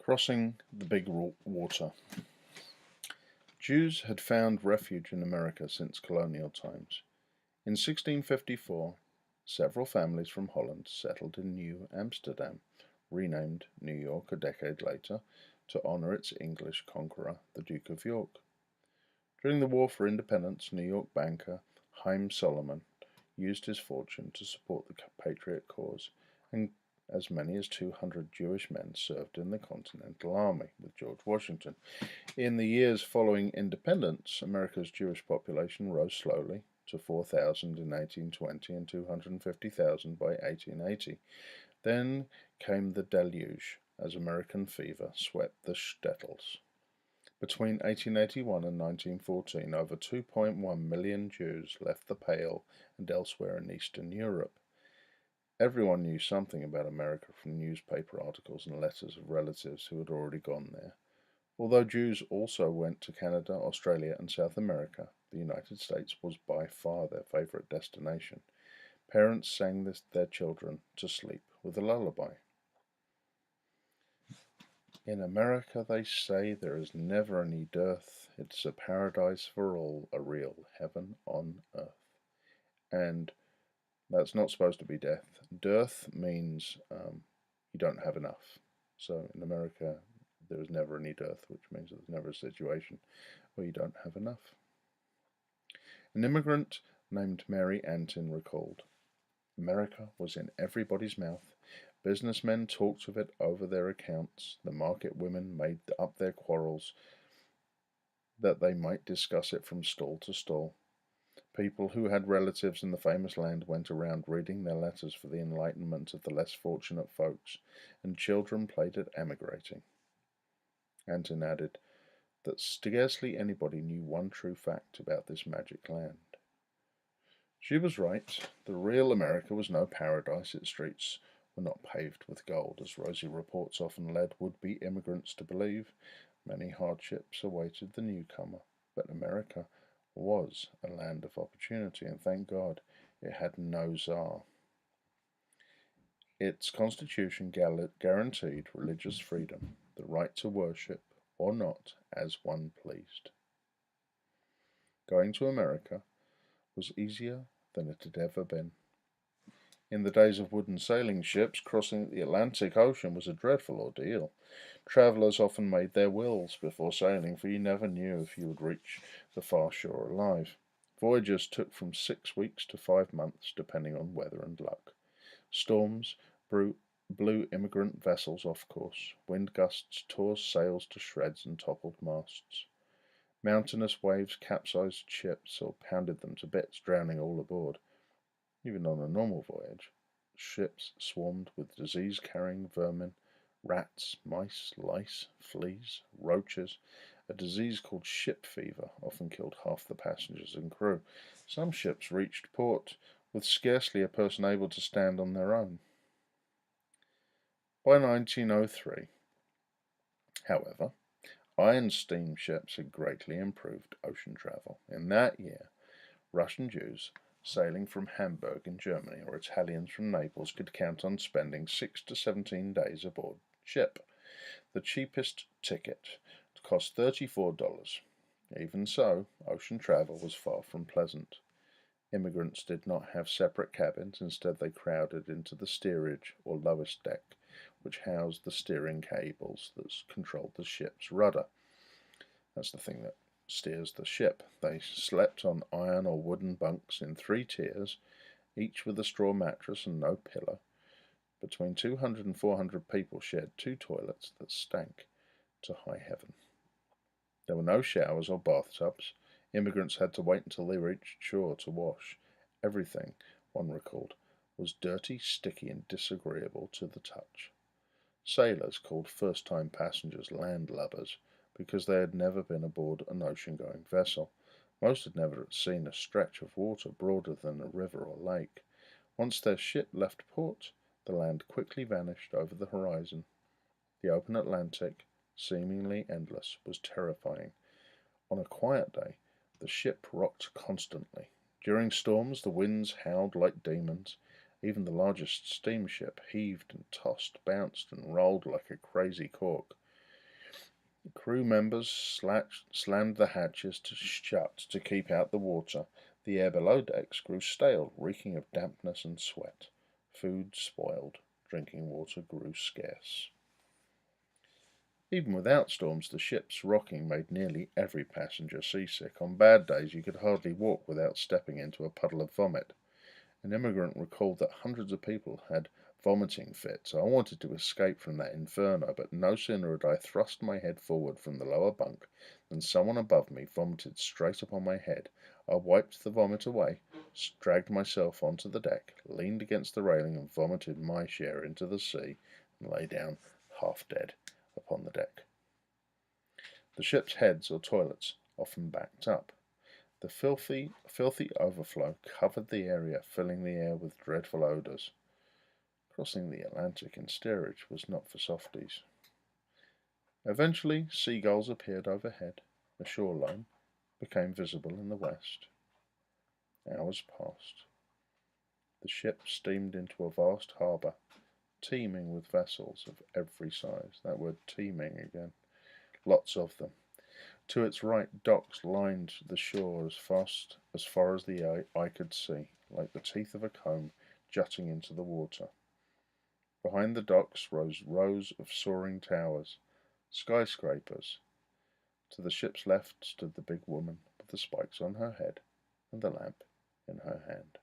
Crossing the Big Water. Jews had found refuge in America since colonial times. In 1654, several families from Holland settled in New Amsterdam, renamed New York a decade later to honor its English conqueror, the Duke of York. During the War for Independence, New York banker Haim Solomon used his fortune to support the Patriot cause, and as many as 200 Jewish men served in the Continental Army with George Washington. In the years following independence, America's Jewish population rose slowly to 4,000 in 1820 and 250,000 by 1880. Then came the deluge as American fever swept the shtetls. Between 1881 and 1914, over 2.1 million Jews left the Pale and elsewhere in Eastern Europe. Everyone knew something about America from newspaper articles and letters of relatives who had already gone there. Although Jews also went to Canada, Australia, and South America, the United States was by far their favorite destination. Parents sang their children to sleep with a lullaby. In America, they say, there is never any dearth. It's a paradise for all, a real heaven on earth. And that's not supposed to be death. Dearth means you don't have enough. So in America, there is never any dearth, which means there's never a situation where you don't have enough. An immigrant named Mary Antin recalled, America was in everybody's mouth. Businessmen talked of it over their accounts. The market women made up their quarrels that they might discuss it from stall to stall. People who had relatives in the famous land went around reading their letters for the enlightenment of the less fortunate folks, and children played at emigrating. Antin added that scarcely anybody knew one true fact about this magic land. She was right. The real America was no paradise. Its streets were not paved with gold, as rosy reports often led would-be immigrants to believe. Many hardships awaited the newcomer, but America was a land of opportunity, and thank God it had no czar. Its constitution guaranteed religious freedom, the right to worship or not as one pleased. Going to America was easier than it had ever been. In the days of wooden sailing ships, crossing the Atlantic Ocean was a dreadful ordeal. Travellers often made their wills before sailing, for you never knew if you would reach the far shore alive. Voyages took from 6 weeks to 5 months, depending on weather and luck. Storms blew immigrant vessels off course. Wind gusts tore sails to shreds and toppled masts. Mountainous waves capsized ships or pounded them to bits, drowning all aboard. Even on a normal voyage, ships swarmed with disease-carrying vermin, rats, mice, lice, fleas, roaches. A disease called ship fever often killed half the passengers and crew. Some ships reached port with scarcely a person able to stand on their own. By 1903, however, iron steamships had greatly improved ocean travel. In that year, Russian Jews sailing from Hamburg in Germany or Italians from Naples could count on spending 6 to 17 days aboard ship. The cheapest ticket cost $34. Even so, ocean travel was far from pleasant. Immigrants did not have separate cabins. Instead, they crowded into the steerage or lowest deck, which housed the steering cables that controlled the ship's rudder. That's the thing that steers the ship. They slept on iron or wooden bunks in 3 tiers, each with a straw mattress and no pillow. Between 200 and 400 people shared 2 toilets that stank to high heaven. There were no showers or bathtubs. Immigrants had to wait until they reached shore to wash. Everything, one recalled, was dirty, sticky, and disagreeable to the touch. Sailors called first-time passengers landlubbers because they had never been aboard an ocean-going vessel. Most had never seen a stretch of water broader than a river or lake. Once their ship left port, the land quickly vanished over the horizon. The open Atlantic, seemingly endless, was terrifying. On a quiet day, the ship rocked constantly. During storms, the winds howled like demons. Even the largest steamship heaved and tossed, bounced and rolled like a crazy cork. Crew members slammed the hatches shut to keep out the water. The air below decks grew stale, reeking of dampness and sweat. Food spoiled. Drinking water grew scarce. Even without storms, the ship's rocking made nearly every passenger seasick. On bad days, you could hardly walk without stepping into a puddle of vomit. An immigrant recalled that hundreds of people had vomiting fits. I wanted to escape from that inferno, but no sooner had I thrust my head forward from the lower bunk than someone above me vomited straight upon my head. I wiped the vomit away, dragged myself onto the deck, leaned against the railing, and vomited my share into the sea, and lay down half dead upon the deck. The ship's heads, or toilets, often backed up. The filthy overflow covered the area, filling the air with dreadful odours. Crossing the Atlantic in steerage was not for softies. Eventually, seagulls appeared overhead. A shoreline became visible in the west. Hours passed. The ship steamed into a vast harbour, teeming with vessels of every size. That word teeming again. Lots of them. To its right, docks lined the shore as far as the eye could see, like the teeth of a comb jutting into the water. Behind the docks rose rows of soaring towers, skyscrapers. To the ship's left stood the big woman with the spikes on her head and the lamp in her hand.